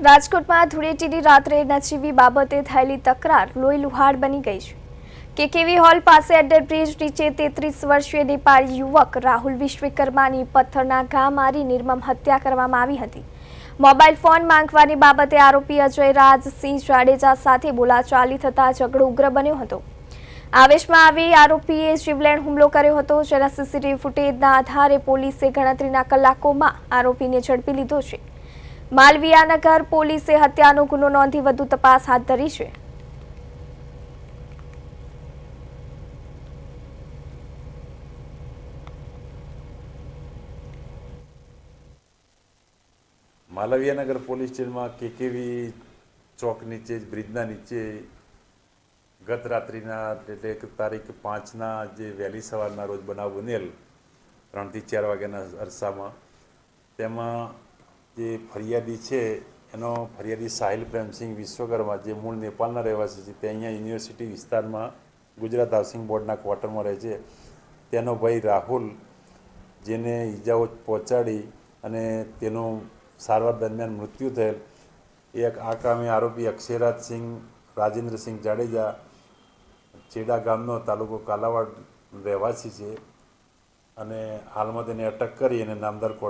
રાજકોટમાં ધૂળેટીની રાત્રે નજીવી બાબતે થયેલી તકરાર લોહીલુહાણ બની ગઈ છે। કેકેવી હોલ પાસે અંડરબ્રિજ નીચે 33 વર્ષીય નેપાળી યુવક રાહુલ વિશ્વકર્માની પથ્થરના ઘા મારી નિર્મમ હત્યા કરવામાં આવી હતી। મોબાઈલ ફોન માંગવાની બાબતે આરોપી અજય રાજસિંહ જાડેજા સાથે બોલાચાલી થતા ઝઘડો ઉગ્ર બન્યો હતો। આવેશમાં આવી આરોપીએ જીવલેણ હુમલો કર્યો હતો, જેના સીસીટીવી ફૂટેજના આધારે પોલીસે ગણતરીના કલાકોમાં આરોપીને ઝડપી લીધો છે। માલવીયાનગર પોલીસે હત્યાનો ગુનો નોંધી વધુ તપાસ હાથ ધરી છે। માલવીયાનગર પોલીસ સ્ટેશનમાં કેકેવી ચોક નીચે બ્રિજના નીચે ગત રાત્રિના એટલે કે તારીખ 5ના જે વહેલી સવારના રોજ બનાવ બનેલ 3 થી 4 વાગ્યાના અરસામાં તેમાં જે ફરિયાદી છે એનો ફરિયાદી સાહિલ પ્રેમસિંહ વિશ્વકર્મા જે મૂળ નેપાળના રહેવાસી છે, તે અહીંયા યુનિવર્સિટી વિસ્તારમાં ગુજરાત હાઉસિંગ બોર્ડના ક્વાર્ટરમાં રહે છે, તેનો ભાઈ રાહુલ, જેને ઈજાઓ પહોંચાડી અને તેનું સારવાર દરમિયાન મૃત્યુ થયેલ, એક આ કામે આરોપી અક્ષયરાજસિંહ રાજેન્દ્રસિંહ જાડેજા ચેડા ગામનો તાલુકો કાલાવાડ રહેવાસી છે અને હાલમાં તેને અટક કરી અને નામદાર